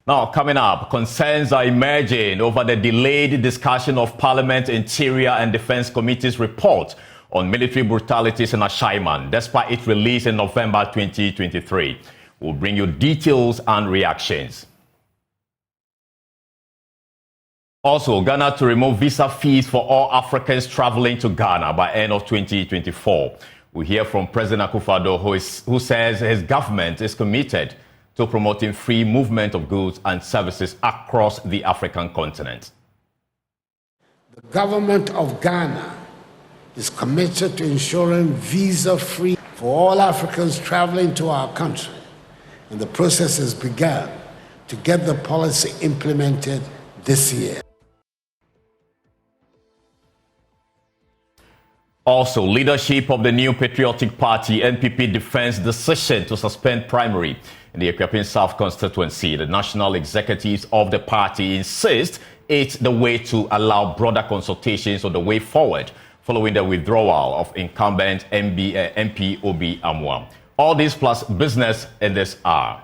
Now, coming up, concerns are emerging over the delayed discussion of Parliament Interior and Defense Committee's report on military brutalities in Ashaiman, despite its release in November 2023. We'll bring you details and reactions. Also, Ghana to remove visa fees for all Africans traveling to Ghana by end of 2024. We hear from President Akufo-Addo, who says his government is committed to promoting free movement of goods and services across the African continent. The government of Ghana is committed to ensuring visa-free for all Africans traveling to our country, and the process has begun to get the policy implemented this year. Also, leadership of the new Patriotic Party, NPP, defends decision to suspend primary in the Ekuapin South constituency. The national executives of the party insist it's the way to allow broader consultations on the way forward following the withdrawal of incumbent MP Obi Amwa. All this plus business in this hour.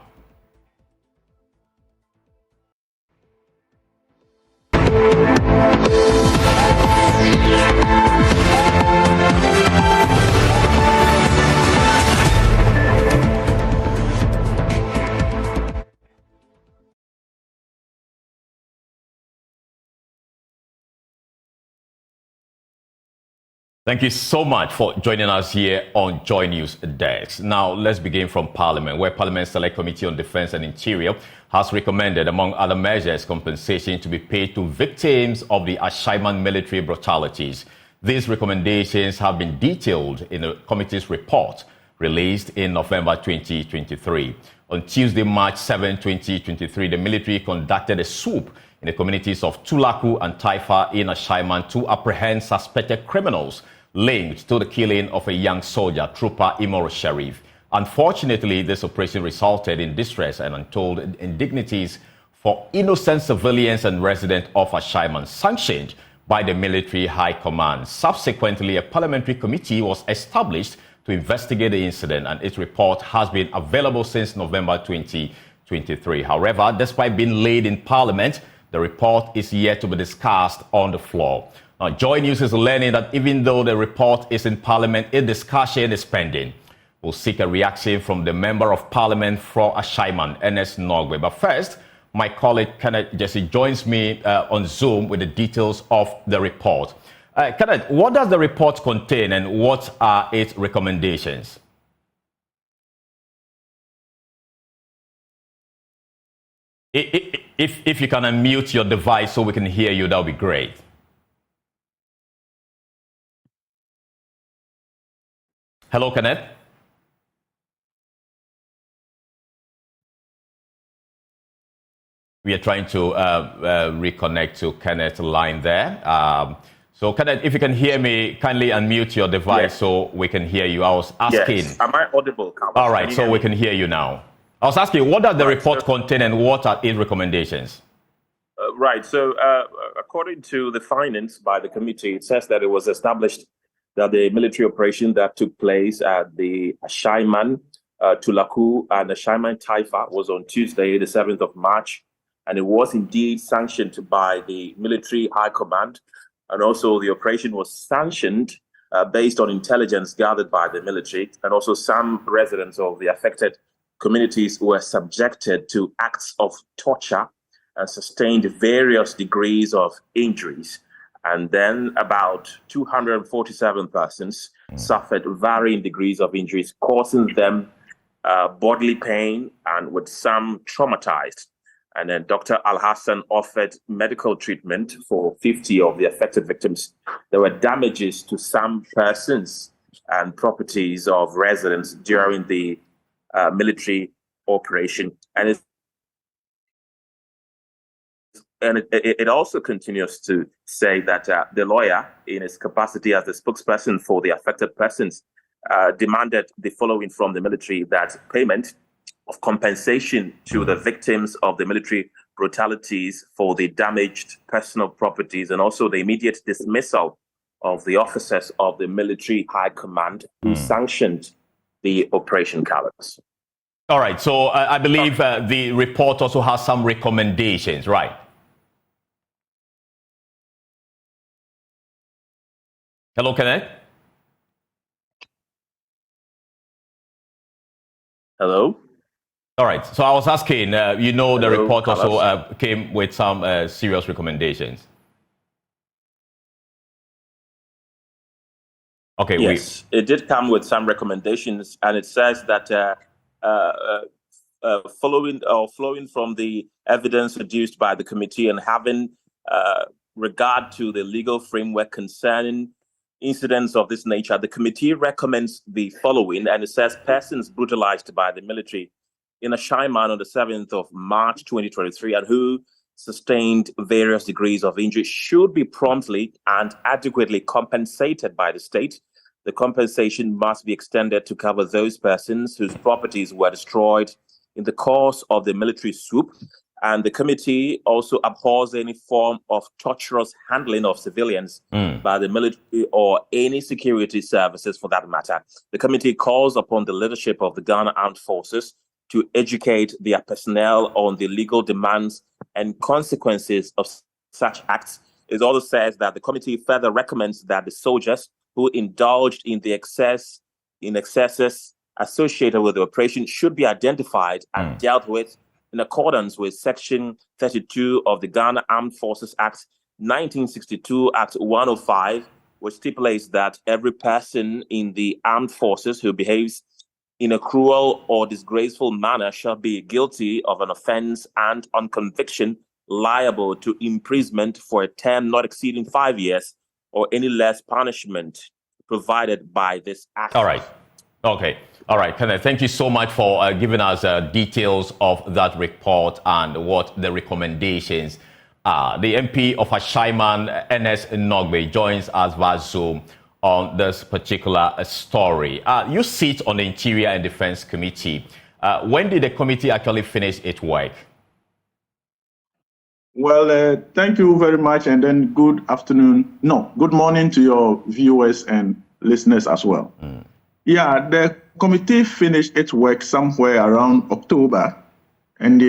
Thank you so much for joining us here on JoyNews Desk. Now, let's begin from Parliament, where Parliament's Select Committee on Defense and Interior has recommended, among other measures, compensation to be paid to victims of the Ashaiman military brutalities. These recommendations have been detailed in the committee's report released in November 2023. On Tuesday, March 7, 2023, the military conducted a swoop in the communities of Tulaku and Taifa in Ashaiman to apprehend suspected criminals linked to the killing of a young soldier, Trooper Imoro Sharif. Unfortunately, this operation resulted in distress and untold indignities for innocent civilians and residents of Ashaiman, sanctioned by the military high command. Subsequently, a parliamentary committee was established to investigate the incident, and its report has been available since November 2023. However, despite being laid in Parliament, the report is yet to be discussed on the floor. Now, JoyNews is learning that even though the report is in Parliament, its discussion is pending. We'll seek a reaction from the Member of Parliament for Ashaiman, Ernest Nogwe. But first, my colleague Kenneth Jesse joins me on Zoom with the details of the report. Kenneth, what does the report contain and what are its recommendations? If you can unmute your device so we can hear you, that would be great. Hello, Kenneth. We are trying to reconnect to Kenneth's line there. So, Kenneth, if you can hear me, kindly unmute your device so we can hear you. I was asking. Yes. Am I audible? All right, so we can hear you now. I was asking, what does the report contain and what are its recommendations? Right. So, according to the findings by the committee, it says that it was established that the military operation that took place at the Ashaiman, Tulaku, and Ashaiman Taifa was on Tuesday, the 7th of March. And it was indeed sanctioned by the military high command. And also the operation was sanctioned based on intelligence gathered by the military. And also some residents of the affected communities were subjected to acts of torture and sustained various degrees of injuries. And then about 247 persons suffered varying degrees of injuries, causing them bodily pain and with some traumatized. And then Dr. Al-Hassan offered medical treatment for 50 of the affected victims. There were damages to some persons and properties of residents during the military operation. And it also continues to say that the lawyer, in his capacity as the spokesperson for the affected persons, demanded the following from the military: that payment of compensation to the victims of the military brutalities for the damaged personal properties, and also the immediate dismissal of the officers of the military high command who sanctioned the Operation Callous. All right. So I believe the report also has some recommendations, right? Hello, Kenneth? Hello? All right. So I was asking, the Hello, report Carlos. also came with some serious recommendations. Okay. Yes, it did come with some recommendations, and it says that flowing from the evidence produced by the committee and having regard to the legal framework concerning incidents of this nature, the committee recommends the following, and it says persons brutalized by the military in Ashaiman on the 7th of March 2023 and who sustained various degrees of injury should be promptly and adequately compensated by the state. The compensation must be extended to cover those persons whose properties were destroyed in the course of the military swoop. And the committee also abhors any form of torturous handling of civilians by the military or any security services for that matter. The committee calls upon the leadership of the Ghana Armed Forces to educate their personnel on the legal demands and consequences of such acts. It also says that the committee further recommends that the soldiers who indulged in the excesses associated with the operation should be identified and dealt with in accordance with Section 32 of the Ghana Armed Forces Act 1962, Act 105, which stipulates that every person in the armed forces who behaves in a cruel or disgraceful manner shall be guilty of an offense and, on conviction, liable to imprisonment for a term not exceeding 5 years or any less punishment provided by this act. All right. Okay. All right, Kenneth, thank you so much for giving us details of that report and what the recommendations are. The MP of Ashaiman, Ernest Nogbe, joins us via Zoom on this particular story. You sit on the Interior and Defense Committee. When did the committee actually finish its work? Well, thank you very much, and then good morning to your viewers and listeners as well. Yeah, the committee finished its work somewhere around October, and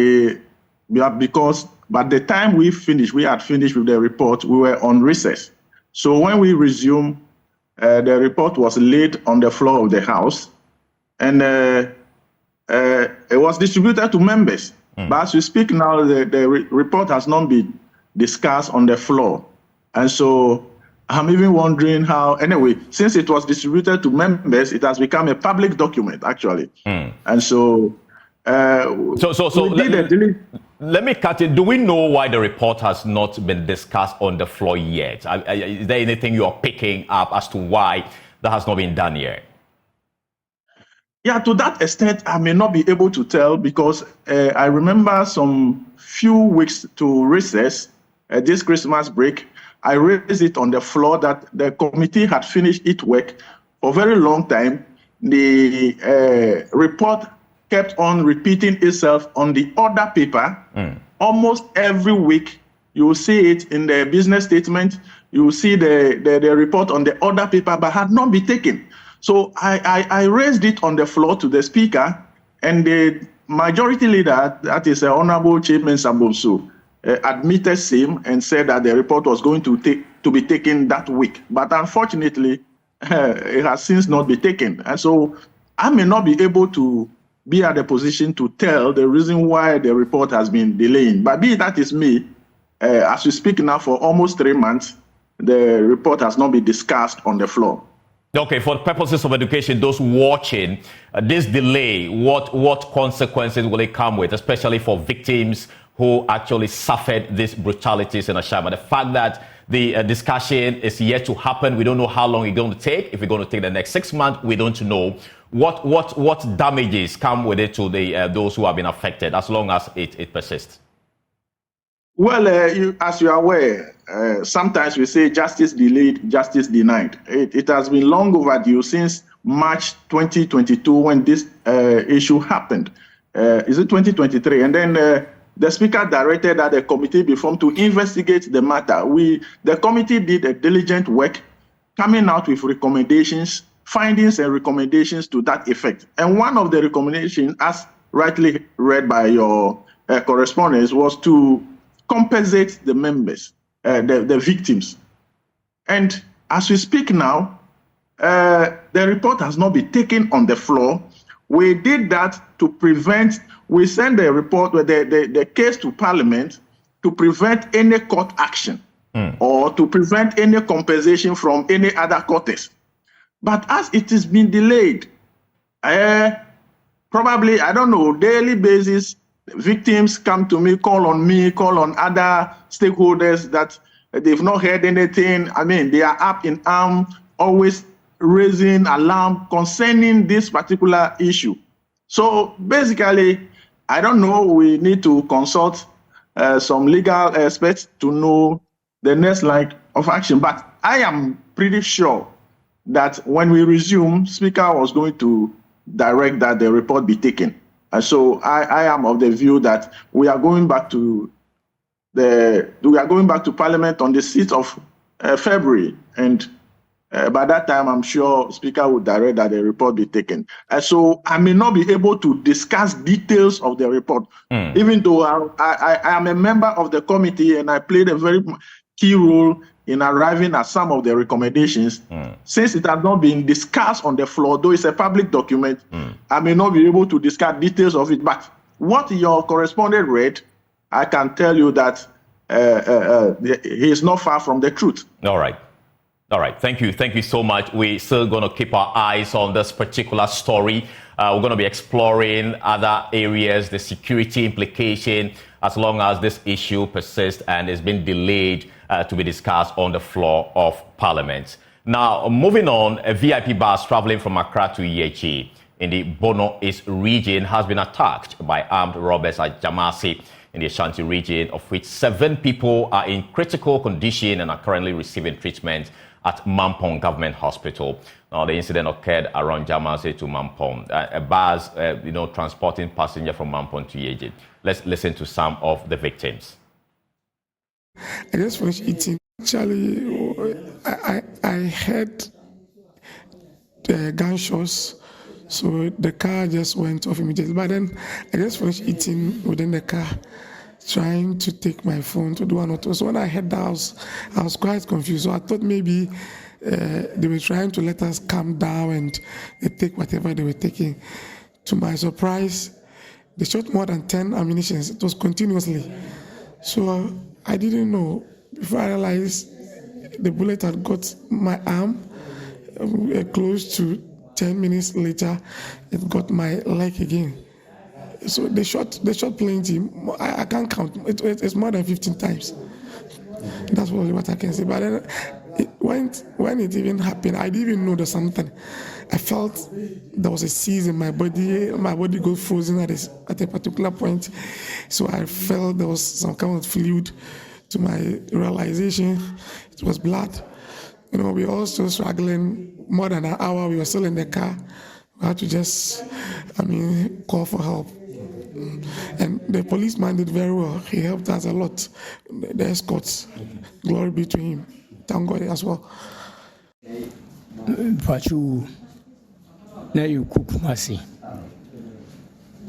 because by the time we had finished with the report, we were on recess. So when we resumed, the report was laid on the floor of the House, and it was distributed to members. But as we speak now, the report has not been discussed on the floor. And so I'm even wondering how, anyway, since it was distributed to members, it has become a public document, actually. And so, let me cut it. Do we know why the report has not been discussed on the floor yet? Is there anything you are picking up as to why that has not been done yet? Yeah, to that extent, I may not be able to tell because I remember some few weeks to recess, this Christmas break, I raised it on the floor that the committee had finished its work for a very long time. The report kept on repeating itself on the order paper. Almost every week, you will see it in the business statement. You will see the report on the order paper, but had not been taken. So I raised it on the floor to the speaker, and the majority leader, that is Honorable Chairman Sambonsu, admitted same and said that the report was going to be taken that week. But unfortunately, it has since not been taken. And so I may not be able to be at the position to tell the reason why the report has been delaying. But be that is me, as we speak now for almost 3 months, the report has not been discussed on the floor. Okay, for the purposes of education, those watching, this delay, what consequences will it come with, especially for victims who actually suffered these brutalities in Ashaiman? The fact that the discussion is yet to happen, we don't know how long it's going to take. If it's going to take the next 6 months, we don't know. What damages come with it to those who have been affected as long as it persists? Well, as you are aware, sometimes we say justice delayed, justice denied. It has been long overdue since March 2022 when this issue happened. Is it 2023? And then the speaker directed that the committee be formed to investigate the matter. The committee did a diligent work, coming out with recommendations, findings and recommendations to that effect. And one of the recommendations, as rightly read by your correspondents, was to compensate the members, the victims. And as we speak now, the report has not been taken on the floor. We did that to prevent, we sent the report with the case to Parliament to prevent any court action or to prevent any compensation from any other courts. But as it has been delayed, probably, I don't know, daily basis, victims come to me, call on other stakeholders that they've not heard anything. I mean, they are up in arms, always raising alarm concerning this particular issue. So basically, I don't know, we need to consult some legal experts to know the next line of action. But I am pretty sure that when we resume, Speaker was going to direct that the report be taken. So I am of the view that we are going back to Parliament on the 6th of February, and by that time, I'm sure Speaker would direct that the report be taken. So I may not be able to discuss details of the report, even though I am a member of the committee and I played a very key role in arriving at some of the recommendations. Since it has not been discussed on the floor, though it's a public document, I may not be able to discuss details of it. But what your correspondent read, I can tell you that he is not far from the truth. All right. All right. Thank you. Thank you so much. We're still going to keep our eyes on this particular story. We're going to be exploring other areas, the security implication, as long as this issue persists and is being delayed to be discussed on the floor of Parliament. Now, moving on, a VIP bus traveling from Accra to Yechi in the Bono East region has been attacked by armed robbers at Jamasi in the Ashanti region, of which 7 people are in critical condition and are currently receiving treatment at Mampong Government Hospital. Now, the incident occurred around Jamasi to Mampong. A bus, transporting passengers from Mampong to Yeji. Let's listen to some of the victims. I just finished eating. Actually, I heard the gunshots, so the car just went off immediately. But then I just finished eating within the car, trying to take my phone to do an auto. So when I heard that, I was quite confused. So I thought maybe they were trying to let us calm down and they take whatever they were taking. To my surprise, they shot more than 10 ammunitions. It was continuously. So I didn't know. Before I realized the bullet had got my arm, close to 10 minutes later, it got my leg again. So they shot plenty. I can't count. It's more than 15 times. That's probably what I can say. But then when it even happened, I didn't even know there's something. I felt there was a seize in my body. My body got frozen at a particular point. So I felt there was some kind of fluid. To my realization, it was blood. We were all still struggling. More than an hour, we were still in the car. We had to just, call for help. And the policeman did very well. He helped us a lot. The escorts, glory be to him. Thank God as well. Pachu, now you cook mercy.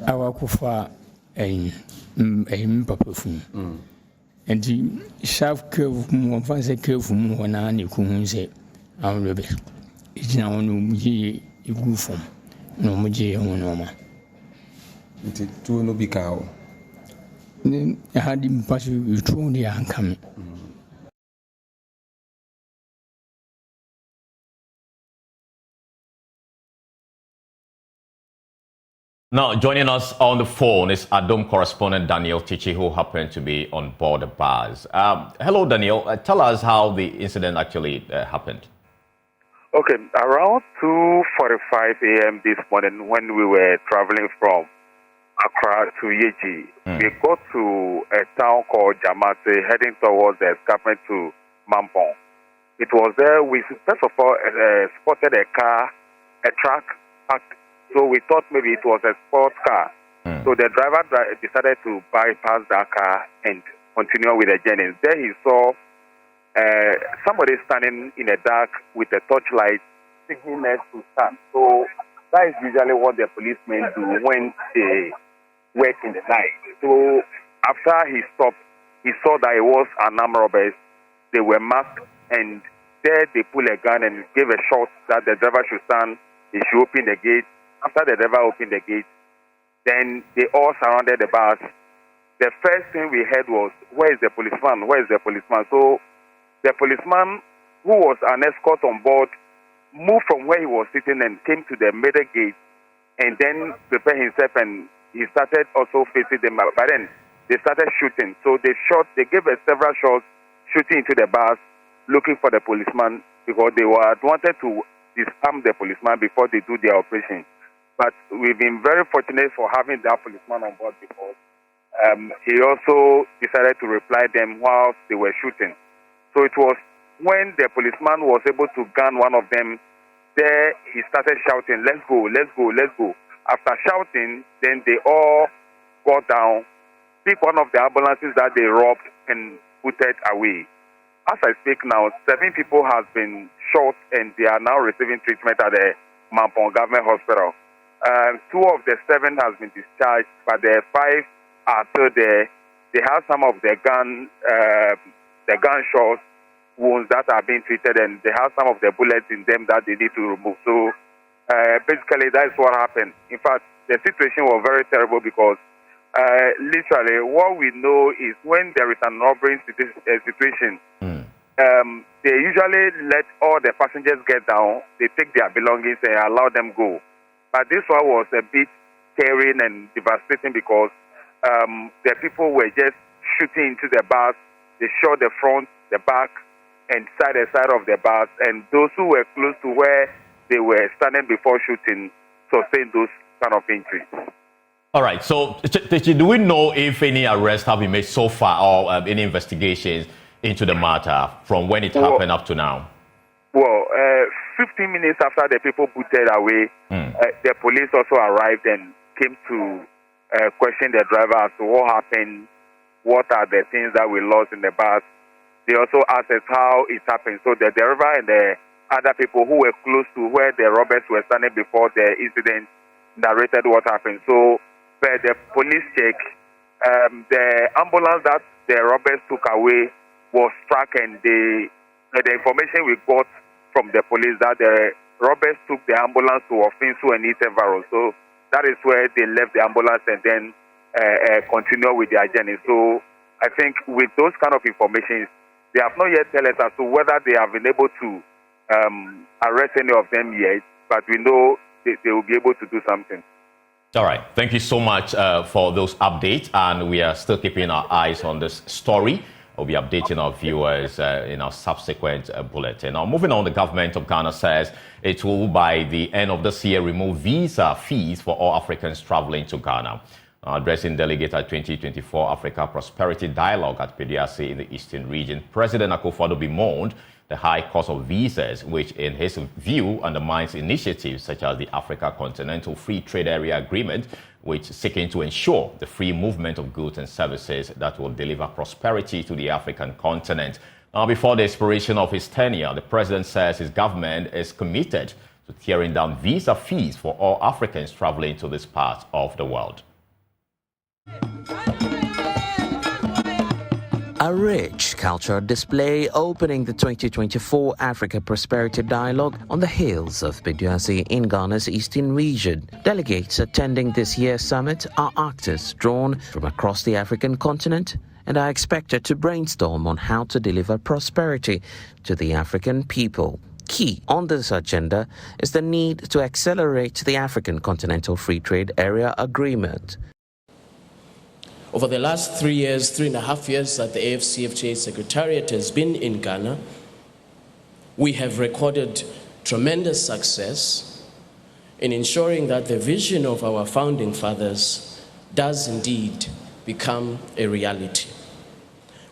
Our kufa a papa. And the sharp curve more fancy curve from one and you couldn't say, I'll love it. It's now a good form. No muji on normal. It's too no big cow. Then I had him pass you through the coming. Now, joining us on the phone is Adom correspondent Daniel Tichi, who happened to be on board the bus. Hello, Daniel. Tell us how the incident actually happened. Okay, around 2:45 a.m. this morning, when we were traveling from Accra to Yeji, we got to a town called Jamase, heading towards the escarpment to Mampong. It was there we first of all spotted a truck parked. So we thought maybe it was a sports car. So the driver decided to bypass that car and continue with the journey. There he saw somebody standing in the dark with a torchlight, signaling us to stand. So that is usually what the policemen do when they work in the night. So after he stopped, he saw that it was an armed robbers. They were masked, and there they pulled a gun and gave a shot that the driver should stand. He should open the gate. After the driver opened the gate, then they all surrounded the bus. The first thing we heard was, "Where is the policeman? Where is the policeman?" So the policeman, who was an escort on board, moved from where he was sitting and came to the middle gate, and then prepared himself, and he started also facing them. But then they started shooting. So they gave several shots, shooting into the bus, looking for the policeman, because they wanted to disarm the policeman before they do their operation. But we've been very fortunate for having that policeman on board, because he also decided to reply them while they were shooting. So it was when the policeman was able to gun one of them, there he started shouting, "Let's go, let's go, let's go." After shouting, then they all got down, picked one of the ambulances that they robbed, and put it away. As I speak now, 7 people have been shot, and they are now receiving treatment at the Mampong Government Hospital. 2 of the 7 has been discharged, but the 5 are still there. They have some of the gunshot wounds that are being treated, and they have some of the bullets in them that they need to remove. So basically, that's what happened. In fact, the situation was very terrible, because literally what we know is when there is an robbery situation, they usually let all the passengers get down, they take their belongings and allow them go. But this one was a bit scary and devastating, because the people were just shooting into the bus. They shot the front, the back, and side of the bus, and those who were close to where they were standing before shooting sustained those kind of injuries. All right, so do we know if any arrests have been made so far, or any investigations into the matter from when it happened up to now? Well, 15 minutes after the people booted away, the police also arrived and came to question the driver as to what happened, what are the things that we lost in the bus. They also asked us how it happened. So the driver and the other people who were close to where the robbers were standing before the incident narrated what happened. So per the police check, the ambulance that the robbers took away was struck, and the information we got from the police that the robbers took the ambulance to Ofinsu and Itevaro. So that is where they left the ambulance and then continue with their journey. So I think with those kind of information, they have not yet told us as to whether they have been able to arrest any of them yet, but we know they will be able to do something. All right. Thank you so much for those updates, and we are still keeping our eyes on this story. We'll be updating our viewers in our subsequent bulletin. Now, moving on, the government of Ghana says it will, by the end of this year, remove visa fees for all Africans traveling to Ghana. Addressing delegates at 2024 Africa Prosperity Dialogue at Pediasi in the Eastern region, President Akufo-Addo bemoaned the high cost of visas, which in his view undermines initiatives such as the Africa Continental Free Trade Area Agreement, which is seeking to ensure the free movement of goods and services that will deliver prosperity to the African continent. Now, before the expiration of his tenure, the president says his government is committed to tearing down visa fees for all Africans traveling to this part of the world. A rich cultural display opening the 2024 Africa Prosperity Dialogue on the hills of Pediasi in Ghana's eastern region. Delegates attending this year's summit are actors drawn from across the African continent and are expected to brainstorm on how to deliver prosperity to the African people. Key on this agenda is the need to accelerate the African Continental Free Trade Area Agreement. Over the last 3.5 years that the AFCFTA Secretariat has been in Ghana, we have recorded tremendous success in ensuring that the vision of our founding fathers does indeed become a reality.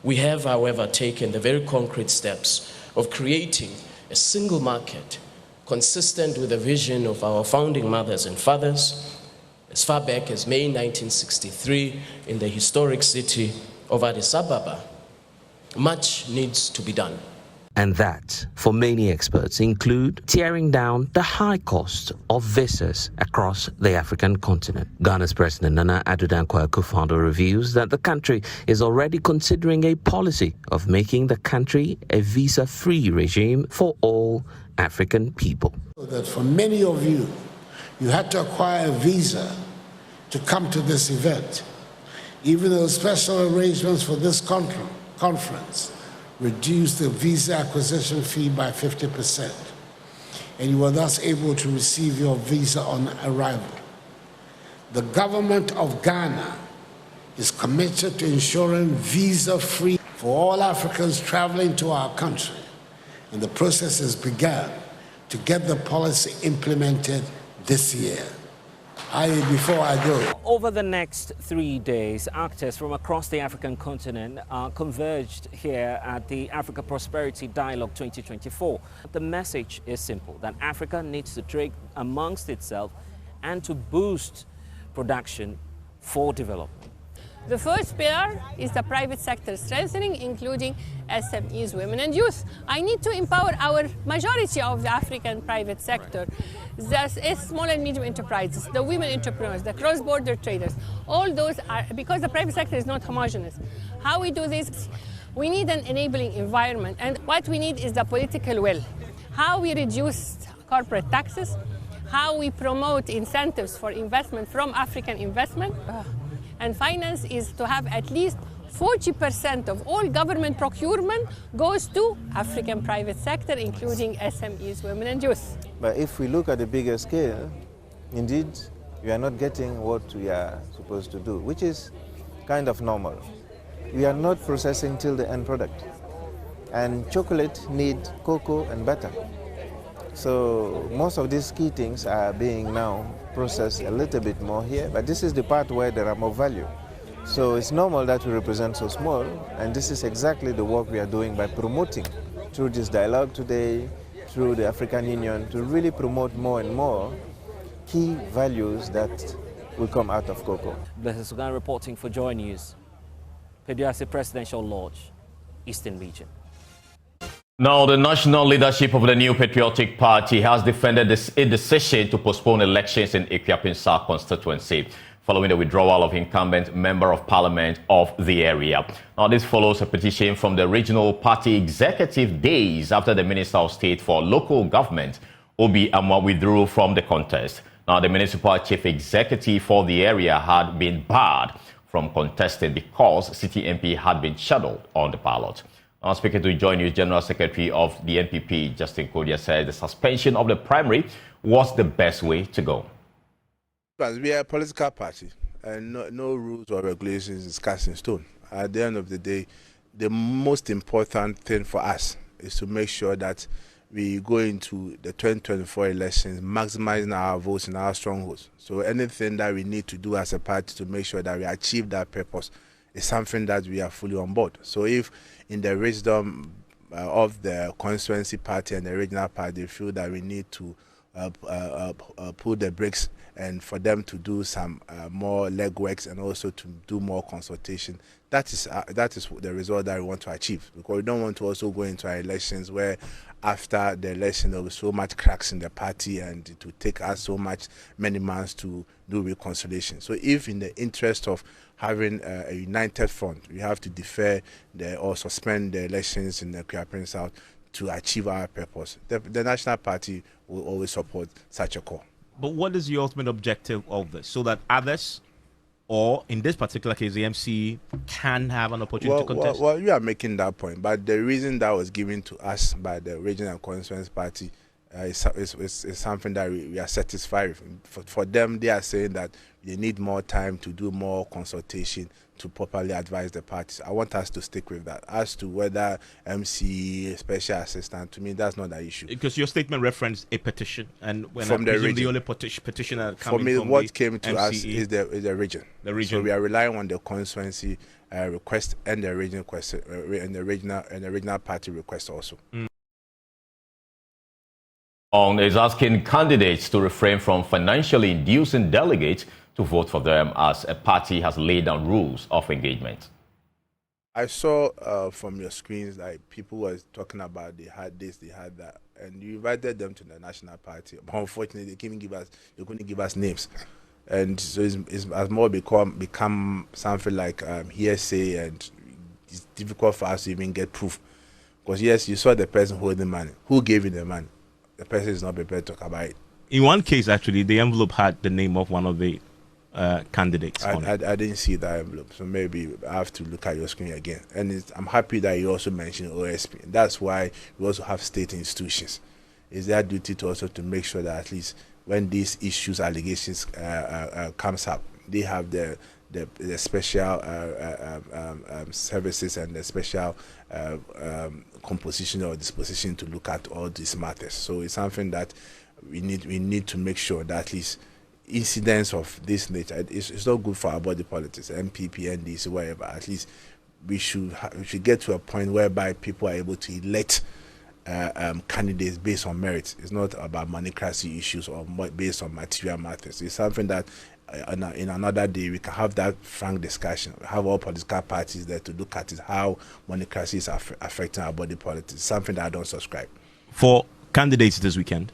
We have, however, taken the very concrete steps of creating a single market consistent with the vision of our founding mothers and fathers, as far back as May 1963 in the historic city of Addis Ababa. Much needs to be done. And that, for many experts, include tearing down the high cost of visas across the African continent. Ghana's President Nana Addo Dankwa Akufo-Addo reveals that the country is already considering a policy of making the country a visa-free regime for all African people. So that for many of you, you had to acquire a visa to come to this event. Even though special arrangements for this conference reduced the visa acquisition fee by 50%, and you were thus able to receive your visa on arrival. The government of Ghana is committed to ensuring visa-free for all Africans traveling to our country, and the process has begun to get the policy implemented this year. Before I go. Over the next 3 days, actors from across the African continent are converged here at the Africa Prosperity Dialogue 2024. The message is simple, that Africa needs to trade amongst itself and to boost production for development. The first pillar is the private sector strengthening, including SMEs, women and youth. I need to empower our majority of the African private sector, the small and medium enterprises, the women entrepreneurs, the cross-border traders. All those are, because the private sector is not homogeneous. How we do this? We need an enabling environment, and what we need is the political will. How we reduce corporate taxes, how we promote incentives for investment from African investment, and finance is to have at least 40% of all government procurement goes to African private sector, including SMEs, women and youth. But if we look at the bigger scale, indeed, we are not getting what we are supposed to do, which is kind of normal. We are not processing till the end product. And chocolate needs cocoa and butter. So most of these key things are being now processed a little bit more here, but this is the part where there are more value. So it's normal that we represent so small, and this is exactly the work we are doing by promoting through this dialogue today, through the African Union, to really promote more and more key values that will come out of cocoa. This is Sugan reporting for JoyNews, Peduasi Presidential Lodge, Eastern Region. Now, the national leadership of the New Patriotic Party has defended its decision to postpone elections in Ikwapinsa constituency following the withdrawal of incumbent member of parliament of the area. Now, this follows a petition from the regional party executive days after the Minister of State for Local Government, Obi Amma, withdrew from the contest. Now, the municipal chief executive for the area had been barred from contesting because city MP had been shadowed on the ballot. Now, speaking to JoyNews, General Secretary of the NPP, Justin Kodia, said the suspension of the primary was the best way to go. We are a political party, and no rules or regulations is cast in stone. At the end of the day, the most important thing for us is to make sure that we go into the 2024 elections maximizing our votes in our strongholds. So anything that we need to do as a party to make sure that we achieve that purpose is something that we are fully on board. So if in the wisdom of the constituency party and the regional party they feel that we need to pull the brakes and for them to do some more legworks and also to do more consultation, that is the result that we want to achieve, because we don't want to also go into our elections where after the election there will be so much cracks in the party and it will take us so many months to do reconciliation. So if in the interest of having a united front, we have to defer or suspend the elections in the Ikwapinsa South to achieve our purpose, the National Party will always support such a call. But what is the ultimate objective of this? So that others, or in this particular case, the MC, can have an opportunity to contest? Well, you are making that point, but the reason that was given to us by the regional constituency party is something that we are satisfied with. For them, they are saying that they need more time to do more consultation to properly advise the parties. I want us to stick with that. As to whether MC, special assistant, to me, that's not an issue. Because your statement referenced a petition, and when from the only petitioner coming for me, from what the came to MCE us is the region. The region. So we are relying on the constituency request and the regional request, and the regional party request also. Is asking candidates to refrain from financially inducing delegates to vote for them as a party has laid down rules of engagement. I saw from your screens that people were talking about they had this, they had that, and you invited them to the National Party. But unfortunately, they couldn't give us names, and so it's has more become something like hearsay, and it's difficult for us to even get proof. Because yes, you saw the person holding money. Who gave you the money? The person is not prepared to talk about it. In one case, actually, the envelope had the name of one of the candidates on it. I didn't see that envelope, so maybe I have to look at your screen again. And I'm happy that you also mentioned OSP. And that's why we also have state institutions. It's their duty to also to make sure that at least when these issues, allegations comes up, they have the special services and the special composition or disposition to look at all these matters. So it's something that we need to make sure that at least incidents of this nature, it's not good for our body politics, MPP, NDC, whatever. At least we should get to a point whereby people are able to elect candidates based on merit. It's not about monocracy issues or based on material matters. It's something that in another day we can have that frank discussion. We have all political parties there to look at it, how monocracy is affecting our body politics. Something that I don't subscribe. For candidates this weekend,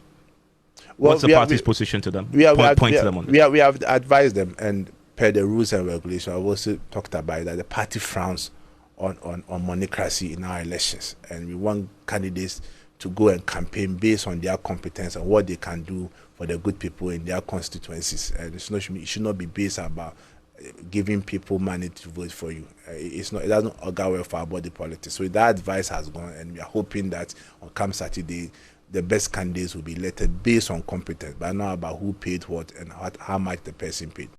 what's the party's position to them? Point to them on this. We have advised them, and per the rules and regulations, I've also talked about that the party frowns on monocracy in our elections, and we want candidates to go and campaign based on their competence and what they can do for the good people in their constituencies. And it should not be based about giving people money to vote for you. It doesn't augur well for our body politics. So that advice has gone, and we are hoping that on come Saturday, the best candidates will be elected based on competence, but not about who paid what and how much the person paid.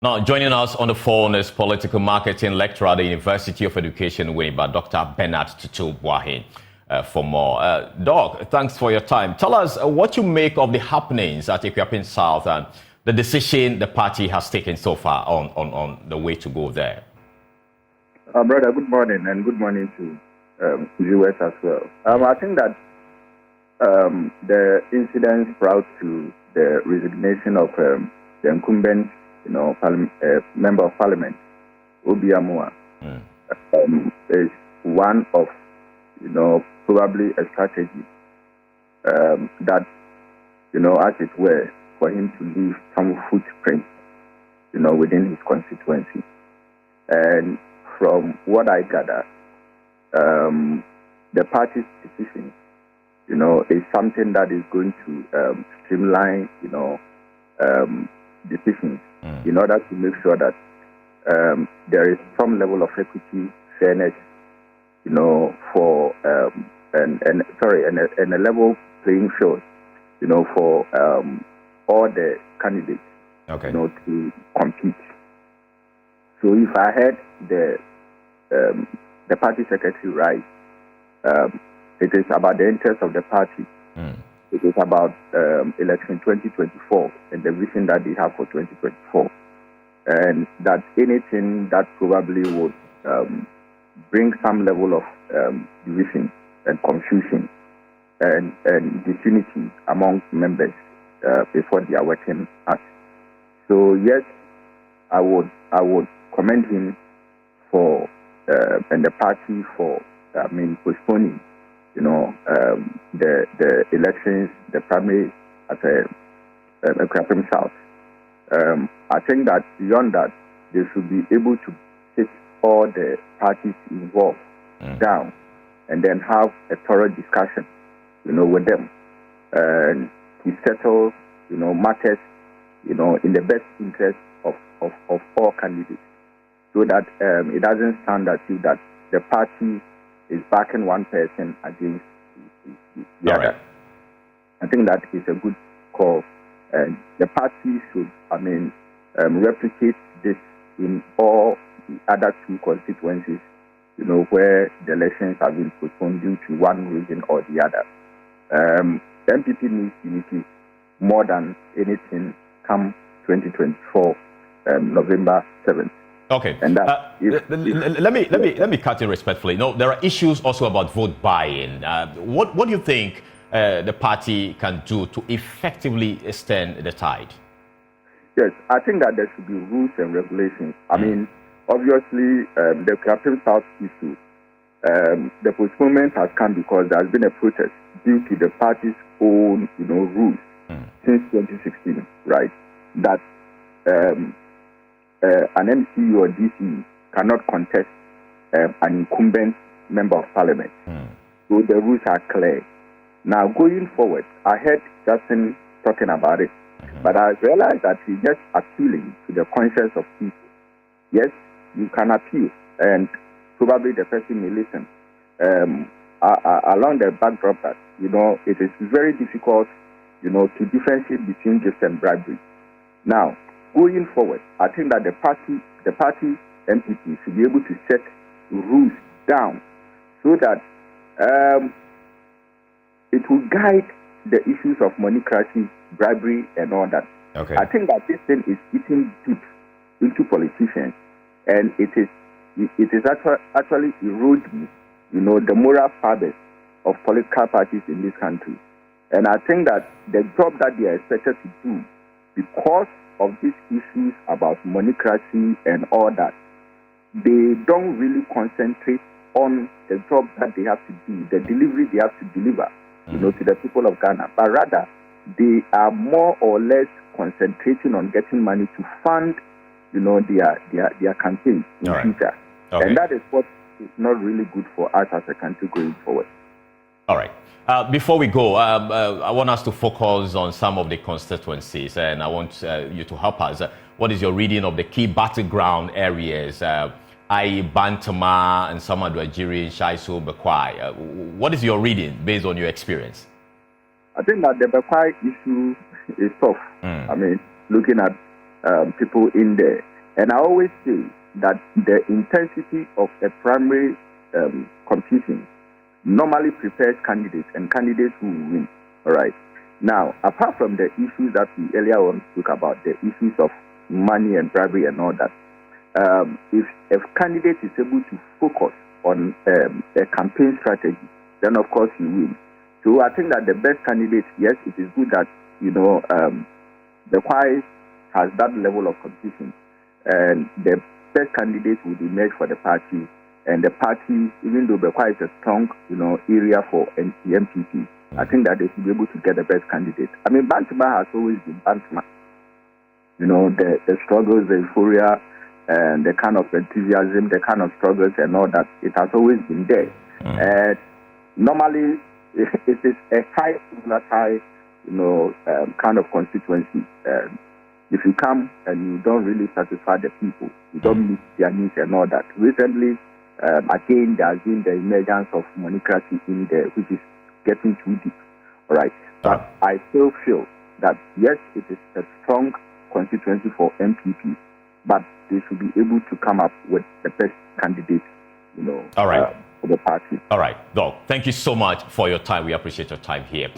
Now, joining us on the phone is political marketing lecturer at the University of Education, Winneba, Dr. Bernard Tutu Boahen. For more. Doc, thanks for your time. Tell us what you make of the happenings at Ekuapin South and the decision the party has taken so far on the way to go there. Brother, good morning, and good morning to viewers as well. I think that the incidents brought to the resignation of the incumbent, member of parliament, Obiamua, is one of, probably a strategy that, as it were, for him to leave some footprint, within his constituency. And from what I gather, the party's decision, is something that is going to streamline, decisions in order to make sure that there is some level of equity, fairness, for and a level playing field, for all the candidates, to compete. So if I heard the party secretary right, it is about the interest of the party. It is about election 2024 and the vision that they have for 2024, and that anything that probably would bring some level of division and confusion and disunity among members is what they are working at. So yes, I would commend him for and the party for postponing the elections, the primary at Ekuapin South. I think that beyond that, they should be able to sit all the parties involved down and then have a thorough discussion, with them and to settle, matters, in the best interest of all candidates, so that it doesn't sound as if that the party is backing one person against the other. Right. I think that is a good call, and the party should, replicate this in all the other two constituencies, where the elections have been postponed due to one reason or the other. The MPP needs unity more than anything come 2024, November 7th. Okay. And let me cut in respectfully. There are issues also about vote buy-in. What do you think the party can do to effectively extend the tide? Yes, I think that there should be rules and regulations. I mean, obviously, the Captain South issue, the postponement has come because there has been a protest due to the party's own, rules since 2016, right? That an MCU or DC cannot contest an incumbent member of parliament. So the rules are clear. Now, going forward, I heard Justin talking about it, but I realized that he's just appealing to the conscience of people. Yes, you can appeal, and probably the person may listen. Along the backdrop that, it is very difficult, to differentiate between gifts and bribery. Now, going forward, I think that the party MPP should be able to set rules down so that it will guide the issues of moneycracy, bribery, and all that. Okay. I think that this thing is eating deep into politicians, and it is actually eroding, the moral fabric of political parties in this country. And I think that the job that they are expected to do, because of these issues about moneycracy and all that, they don't really concentrate on the job that they have to do, the delivery they have to deliver, to the people of Ghana. But rather, they are more or less concentrating on getting money to fund, their campaigns in future. Okay. And that is what is not really good for us as a country going forward. All right. Before we go, I want us to focus on some of the constituencies, and I want you to help us. What is your reading of the key battleground areas, i.e. Bantama and some Adwajiri, Shaiso, Bekwai? What is your reading based on your experience? I think that the Bekwai issue is tough. I mean, looking at people in there. And I always say that the intensity of a primary competing normally prepares candidates and candidates who will win. All right. Now, apart from the issues that we earlier on spoke about, the issues of money and bribery and all that, if a candidate is able to focus on a campaign strategy, then of course he wins. So I think that the best candidate, yes, it is good that, the Kwai has that level of competition, and the best candidate will emerge for the party. And the party, even though Bekwai is a strong, area for the MPP, I think that they should be able to get the best candidate. I mean, Bantama has always been Bantama. The struggles, the euphoria, and the kind of enthusiasm, the kind of struggles and all that, it has always been there. And normally, it is a high volatile, kind of constituency. If you come and you don't really satisfy the people, you don't meet their needs and all that. Recently, again, there has been the emergence of moneycracy in there, which is getting too deep. All right. But I still feel that, yes, it is a strong constituency for MPP, but they should be able to come up with the best candidate, all right. For the party. All right. Doc, thank you so much for your time. We appreciate your time here.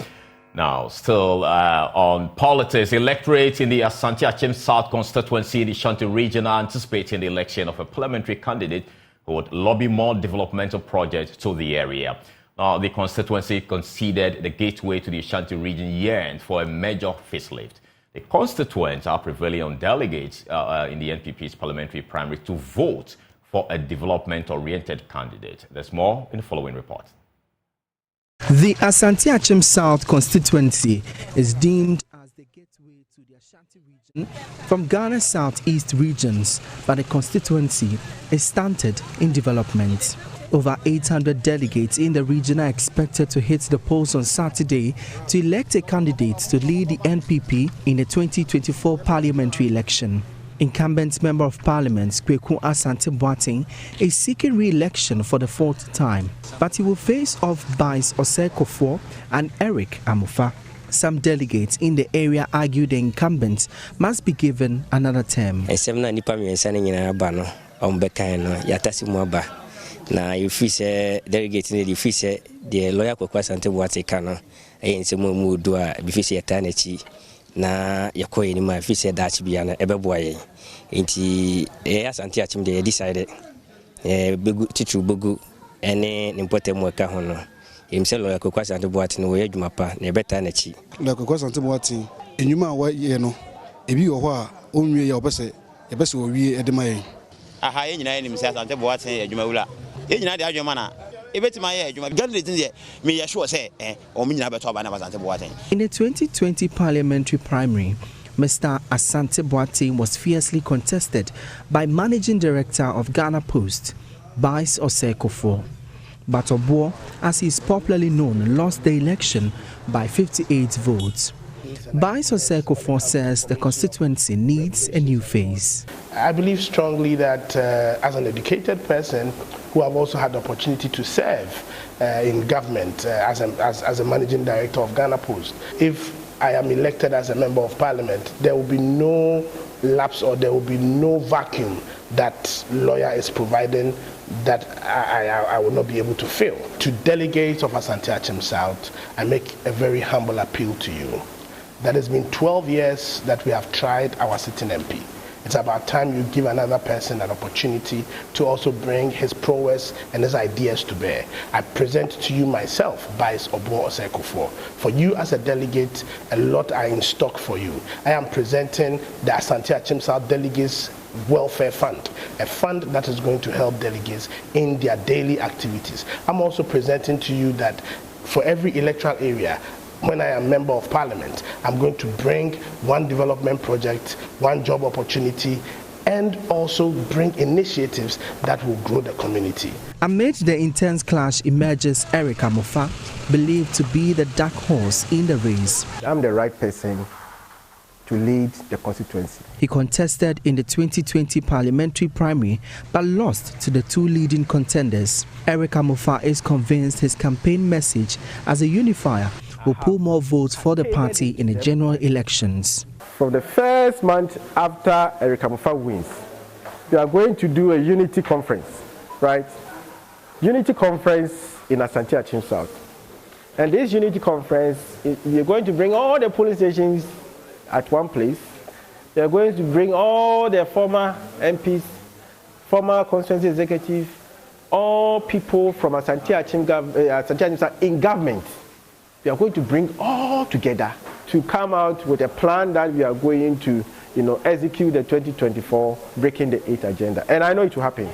Now, still on politics, electorates in the Asante Achem South constituency in the Ashanti region are anticipating the election of a parliamentary candidate who would lobby more developmental projects to the area. Now, the constituency conceded the gateway to the Ashanti region yearned for a major facelift. The constituents are prevailing on delegates in the NPP's parliamentary primary to vote for a development-oriented candidate. There's more in the following report. The Asante Achem South constituency is deemed as the gateway to the Ashanti region from Ghana's southeast regions, but the constituency is stunted in development. Over 800 delegates in the region are expected to hit the polls on Saturday to elect a candidate to lead the NPP in the 2024 parliamentary election. Incumbent Member of Parliament Kweku Asante Boateng is seeking re-election for the fourth time, but he will face off Bice Osei-Kuffour and Eric Amufa. Some delegates in the area argue the incumbents must be given another term. Na you say delegate in the office the lawyer Kweku Asante Boateng kano ayen se mu do a bi fi se etanachi na yakoye ni ma fi se dachi bia na ebeboye enti Asante Achem dey decided begu titru begu ene nimpote mu ka ho no emse lawyer Kweku Asante Boateng no ye dwuma pa na ebeta na chi la Kweku Asante Boateng enyuma wa ye no ebi wo ho a onwie ya obese yebese owie edemaye aha ye nyina enim say Asante Boateng adwuma wura ye nyina de adwuma na ebetima ye adwuma candidate nze me ye sure say o me nyina beto aba na Asante Boateng. In the 2020 parliamentary primary, Mr. Asante Boateng was fiercely contested by Managing Director of Ghana Post, Bice Osekofo. But Obuo, as he is popularly known, lost the election by 58 votes. Bice Osekofo says the constituency needs a new face. I believe strongly that as an educated person who have also had the opportunity to serve in government as a managing director of Ghana Post, if I am elected as a member of parliament, there will be no lapse or there will be no vacuum that lawyer is providing that I will not be able to fill. To delegates of Asante Achem South, I make a very humble appeal to you. That has been 12 years that we have tried our sitting MP. It's about time you give another person an opportunity to also bring his prowess and his ideas to bear. I present to you myself, Bice Obuo Osekofo. For you as a delegate, a lot are in stock for you. I am presenting the Asante Achem South Delegates Welfare Fund, a fund that is going to help delegates in their daily activities. I'm also presenting to you that for every electoral area, when I am member of parliament, I'm going to bring one development project, one job opportunity, and also bring initiatives that will grow the community. Amid the intense clash emerges Eric Amofa, believed to be the dark horse in the race. I'm the right person to lead the constituency. He contested in the 2020 parliamentary primary but lost to the two leading contenders. Eric Amofa is convinced his campaign message as a unifier will pull more votes for the party in the general elections. From the first month after Eric Amofa wins, we are going to do a unity conference, right? Unity conference in Asante Achem South. And this unity conference, we are going to bring all the polling stations at one place. We are going to bring all the former MPs, former constituency executives, all people from Asante Achem South in government. We are going to bring all together to come out with a plan that we are going to, execute the 2024 Breaking the Eight agenda. And I know it will happen.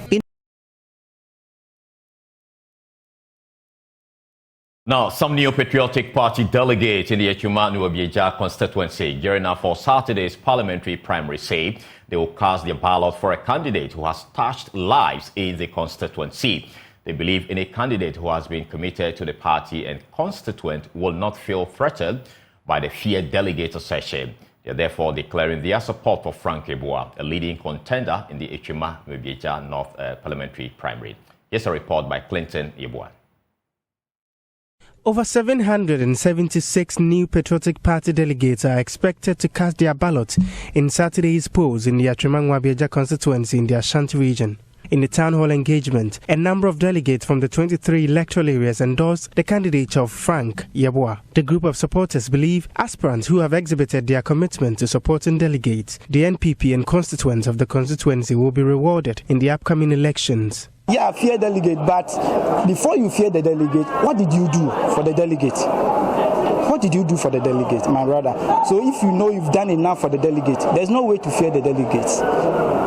Now, some Neo-Patriotic Party delegates in the Ashaiman constituency gearing up for Saturday's parliamentary primary say they will cast their ballot for a candidate who has touched lives in the constituency. They believe in a candidate who has been committed to the party and constituent will not feel threatened by the feared delegate session. They are therefore declaring their support for Frank Yeboah, a leading contender in the Ashaiman North parliamentary primary. Here's a report by Clinton Yeboah. Over 776 new Patriotic Party delegates are expected to cast their ballot in Saturday's polls in the Ashaiman constituency in the Ashanti region. In the town hall engagement, a number of delegates from the 23 electoral areas endorsed the candidature of Frank Yeboah. The group of supporters believe aspirants who have exhibited their commitment to supporting delegates, the NPP and constituents of the constituency will be rewarded in the upcoming elections. Yeah, fear delegate, but before you fear the delegate, what did you do for the delegate? What did you do for the delegate, my brother? So if you know you've done enough for the delegate, there's no way to fear the delegates.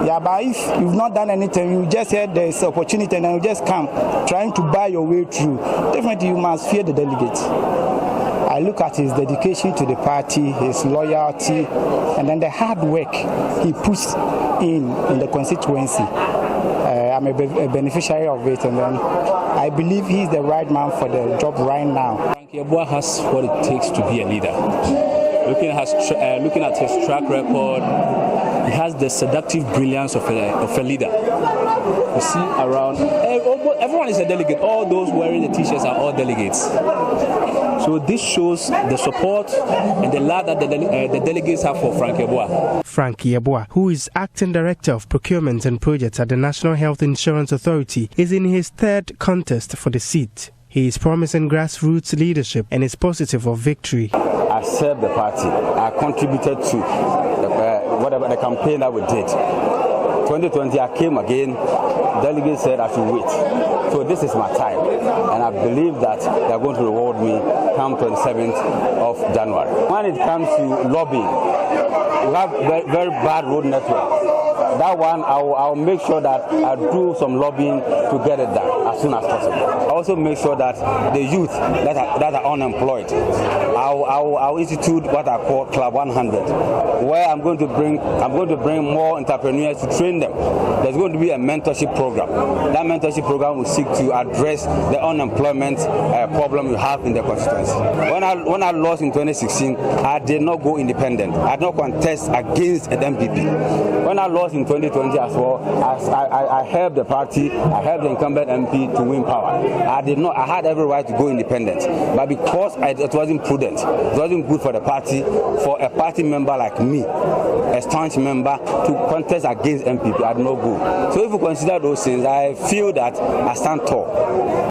Yeah, but if you've not done anything, you just heard there's opportunity and then you just come trying to buy your way through, definitely you must fear the delegate. I look at his dedication to the party, his loyalty, and then the hard work he puts in the constituency. I'm a beneficiary of it, and then I believe he's the right man for the job right now. Frank Yeboah has what it takes to be a leader. Looking at his track record, he has the seductive brilliance of a leader. You see around, everyone is a delegate. All those wearing the t-shirts are all delegates. So this shows the support and the love that the delegates have for Frank Yeboah. Frank Yeboah, who is Acting Director of Procurement and Projects at the National Health Insurance Authority, is in his third contest for the seat. He is promising grassroots leadership and is positive of victory. I served the party. I contributed to whatever the campaign that we did. 2020 I came again, delegates said I should wait. So this is my time, and I believe that they are going to reward me come 27th of January. When it comes to lobbying, we have very bad road network. That one, I'll make sure that I do some lobbying to get it done as soon as possible. I also make sure that the youth that are unemployed, I'll institute what I call Club 100, where I'm going to bring more entrepreneurs to train them. There's going to be a mentorship program. That mentorship program will seek to address the unemployment problem you have in the constituency. When I lost in 2016, I did not go independent. I did not contest against an MPP. When I lost in 2020 as well, I helped the party, I helped the incumbent MP to win power. I had every right to go independent, but because it wasn't prudent, it wasn't good for the party, for a party member like me, a staunch member, to contest against MPP, I did not go. So if you consider those things, I feel that I stand tall.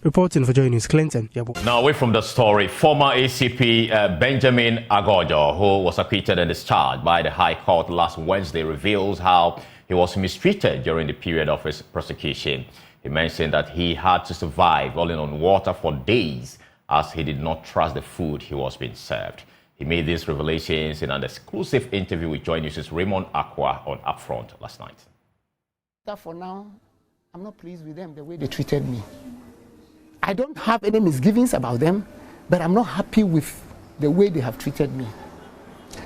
Reporting for JoyNews, Clinton. Now, away from the story, former ACP Benjamin Agojo, who was acquitted and discharged by the High Court last Wednesday, reveals how he was mistreated during the period of his prosecution. He mentioned that he had to survive rolling on water for days as he did not trust the food he was being served. He made these revelations in an exclusive interview with JoyNews' Raymond Aqua on Upfront last night. For now, I'm not pleased with them the way they treated me. I don't have any misgivings about them, but I'm not happy with the way they have treated me.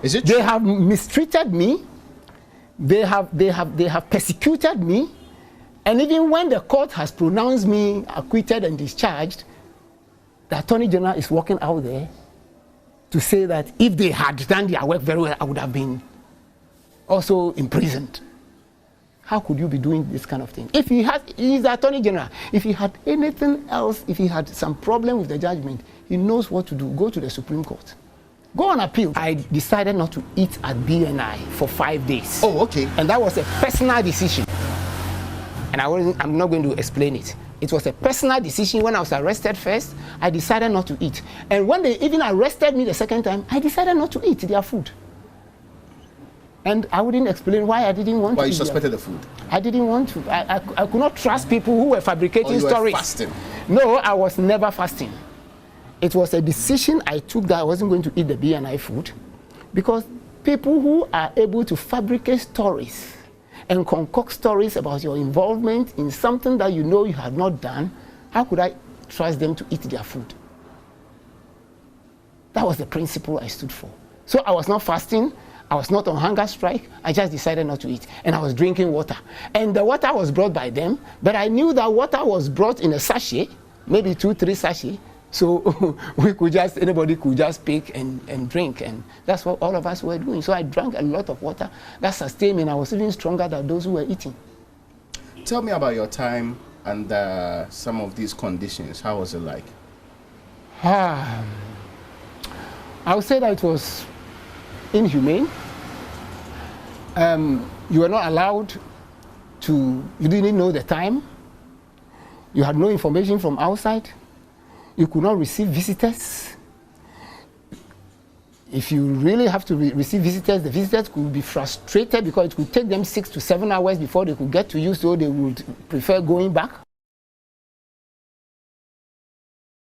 Is it? They have mistreated me. They have persecuted me, and even when the court has pronounced me acquitted and discharged, the Attorney General is walking out there to say that if they had done their work very well, I would have been also imprisoned. How could you be doing this kind of thing? If he's the Attorney General, if he had anything else, if he had some problem with the judgment, he knows what to do. Go to the Supreme Court. Go on appeal. I decided not to eat at BNI for 5 days. Oh, okay. And that was a personal decision. And I'm not going to explain it. It was a personal decision. When I was arrested first, I decided not to eat. And when they even arrested me the second time, I decided not to eat their food. And I wouldn't explain why I didn't want to. Why you suspected the food? I didn't want to. I could not trust people who were fabricating stories. Were fasting? No, I was never fasting. It was a decision I took that I wasn't going to eat the BNI food, because people who are able to fabricate stories and concoct stories about your involvement in something that you know you have not done, how could I trust them to eat their food? That was the principle I stood for. So I was not fasting. I was not on hunger strike. I just decided not to eat. And I was drinking water. And the water was brought by them, but I knew that water was brought in a sachet, maybe 2-3 sachets. So anybody could just pick and drink. And that's what all of us were doing. So I drank a lot of water. That sustained me, and I was even stronger than those who were eating. Tell me about your time under some of these conditions. How was it like? I would say that it was inhumane. You were not allowed to, you didn't know the time. You had no information from outside. You could not receive visitors. If you really have to receive visitors, the visitors could be frustrated because it could take them 6 to 7 hours before they could get to you, so they would prefer going back.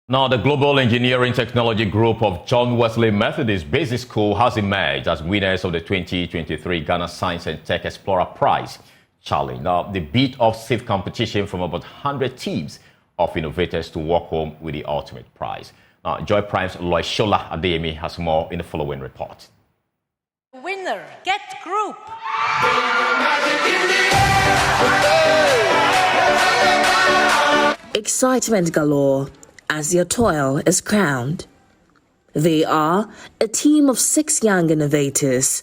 Now, the Global Engineering Technology Group of John Wesley Methodist Basic School has emerged as winners of the 2023 Ghana Science and Tech Explorer Prize Challenge. Now, they beat off stiff competition from about 100 teams of innovators to walk home with the ultimate prize. Now, Joy Prime's Loishola Adeyemi has more in the following report. Winner, get group. Excitement galore as their toil is crowned. They are a team of 6 young innovators,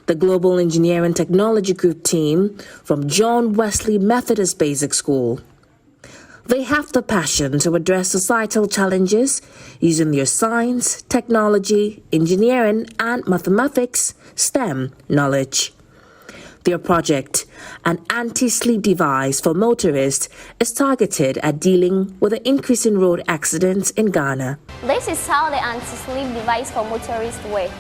the Global Engineering Technology Group team from John Wesley Methodist Basic School. They have the passion to address societal challenges using their science, technology, engineering, and mathematics (STEM) knowledge. Their project, an anti-sleep device for motorists, is targeted at dealing with the increase in road accidents in Ghana. This is how the anti-sleep device for motorists works.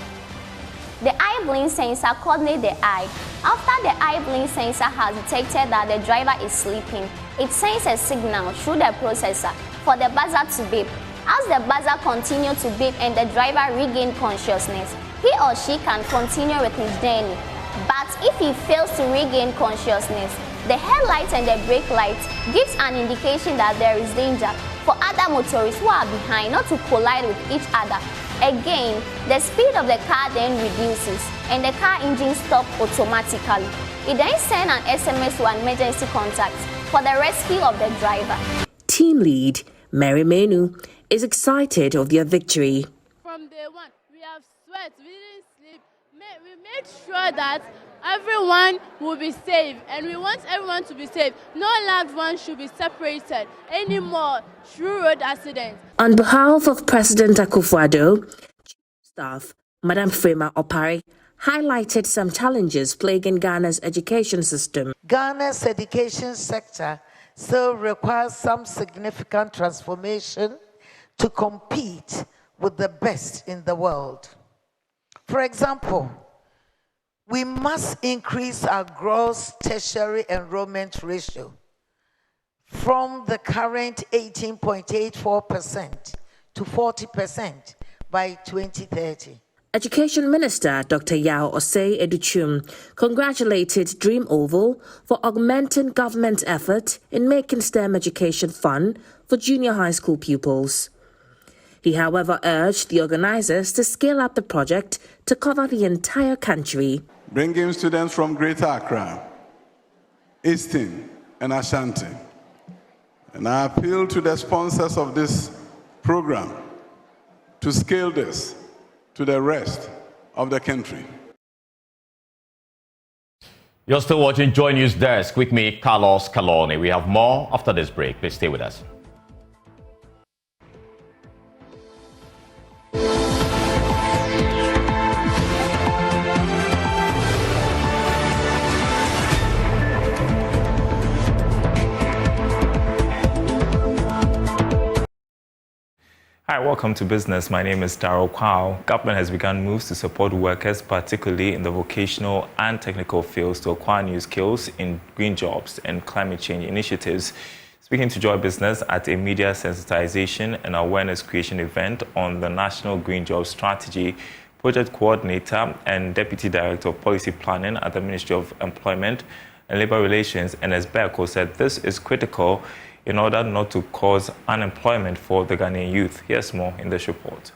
The eye blink sensor coordinates the eye. After the eye blink sensor has detected that the driver is sleeping, it sends a signal through the processor for the buzzer to beep. As the buzzer continues to beep and the driver regains consciousness, he or she can continue with his journey. But if he fails to regain consciousness, the headlight and the brake light gives an indication that there is danger for other motorists who are behind not to collide with each other. Again, the speed of the car then reduces and the car engine stops automatically. It then sends an SMS to an emergency contact for the rescue of the driver. Team lead Mary Menu is excited of their victory. From day one, we have sweat, we didn't sleep. We made sure that everyone will be safe, and we want everyone to be safe. No loved one should be separated anymore through road accidents. On behalf of President Akufo-Addo, staff, Madam Frema Opare highlighted some challenges plaguing Ghana's education system. Ghana's education sector still requires some significant transformation to compete with the best in the world. For example, we must increase our gross tertiary enrollment ratio from the current 18.84% to 40% by 2030. Education Minister Dr. Yao Osei Educhum congratulated Dream Oval for augmenting government effort in making STEM education fun for junior high school pupils. He, however, urged the organizers to scale up the project to cover the entire country. Bringing students from Greater Accra, Eastern, and Ashanti. And I appeal to the sponsors of this program to scale this to the rest of the country. You're still watching Joy News Desk with me, Carlos Calone. We have more after this break. Please stay with us. Hi, welcome to Business. My name is Darryl Kwao. Government has begun moves to support workers, particularly in the vocational and technical fields, to acquire new skills in green jobs and climate change initiatives. Speaking to Joy Business at a media sensitization and awareness creation event on the National Green Jobs Strategy, Project Coordinator and Deputy Director of Policy Planning at the Ministry of Employment and Labour Relations, Enes Berko, said this is critical in order not to cause unemployment for the Ghanaian youth. Here's more in this report.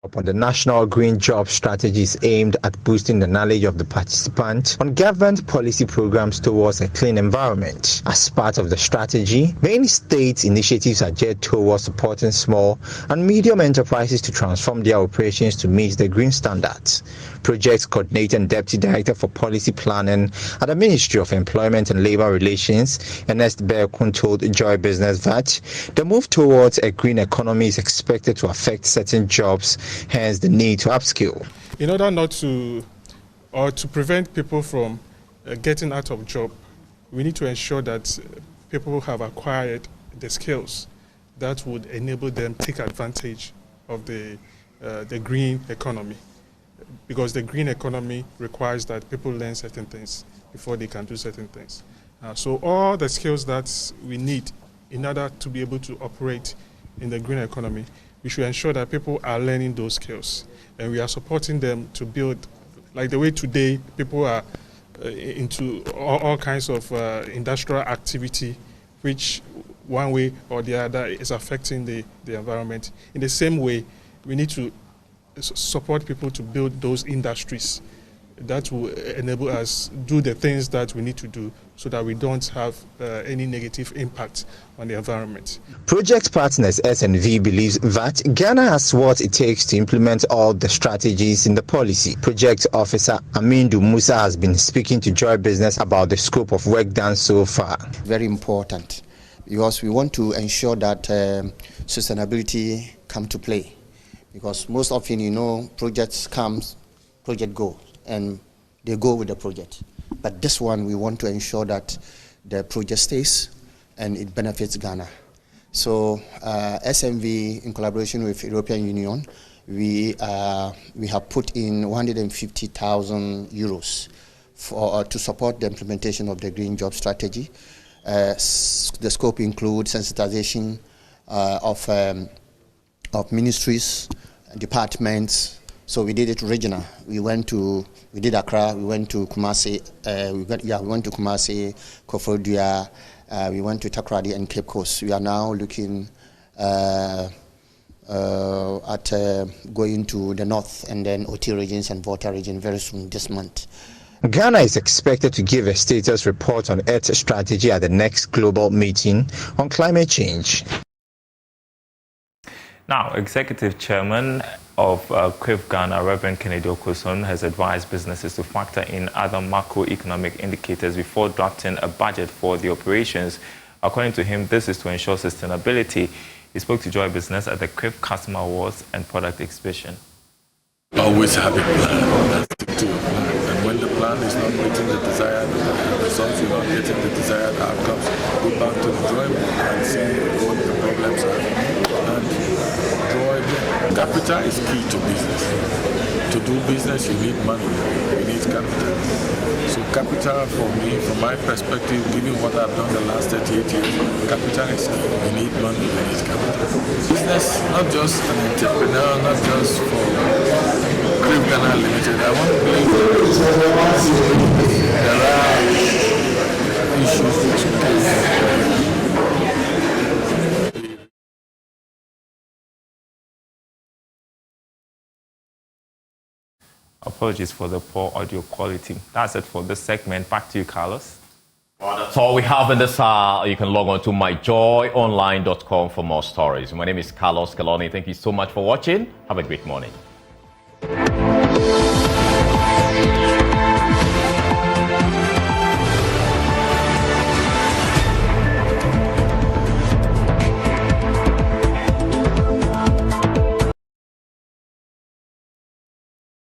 Upon the National Green Job Strategy is aimed at boosting the knowledge of the participants on government policy programs towards a clean environment. As part of the strategy, many states' initiatives are geared towards supporting small and medium enterprises to transform their operations to meet the green standards. Project Coordinator and Deputy Director for Policy Planning at the Ministry of Employment and Labour Relations, Ernest Berkun, told Joy Business that the move towards a green economy is expected to affect certain jobs, hence the need to upskill. In order not to, or to prevent people from getting out of job, we need to ensure that people have acquired the skills that would enable them to take advantage of the green economy. Because the green economy requires that people learn certain things before they can do certain things. So all the skills that we need in order to be able to operate in the green economy, we should ensure that people are learning those skills. And we are supporting them to build, like the way today people are into all kinds of industrial activity, which one way or the other is affecting the environment. In the same way, we need to support people to build those industries that will enable us do the things that we need to do so that we don't have any negative impact on the environment. Project Partners SNV believes that Ghana has what it takes to implement all the strategies in the policy. Project Officer Amindu Musa has been speaking to Joy Business about the scope of work done so far. Very important, because we want to ensure that sustainability come to play. Because most often, you know, projects comes, project go, and they go with the project. But this one, we want to ensure that the project stays and it benefits Ghana. So SMV, in collaboration with European Union, we have put in 150,000 euros to support the implementation of the green job strategy. The scope includes sensitization of ministries, departments. So we did it regional. We did Accra. We went to Kumasi. We went to Kumasi, Koforidua. We went to Takoradi and Cape Coast. We are now looking at going to the north and then OT regions and Volta region very soon this month. Ghana is expected to give a status report on its strategy at the next global meeting on climate change. Now, Executive Chairman of CRIF Ghana, Reverend Kennedy Okoson, has advised businesses to factor in other macroeconomic indicators before drafting a budget for the operations. According to him, this is to ensure sustainability. He spoke to Joy Business at the CRIF Customer Awards and Product Exhibition. Always have a plan, stick to your plan. And when the plan is not getting the desired results, you're not getting the desired outcomes, go back to the drawing board and see what the problems are. And draw again. Capital is key to business. To do business, you need money, you need capital. So capital for me, from my perspective, given what I've done the last 38 years, capital is key. You need money, you need capital. Business, not just an entrepreneur, not just for CRIF Ghana Limited. I want to believe there are issues which can Apologies for the poor audio quality. That's it for this segment. Back to you, Carlos. Well, that's all we have in this hour. You can log on to myjoyonline.com for more stories. My name is Carlos Kaloni. Thank you so much for watching. Have a great morning.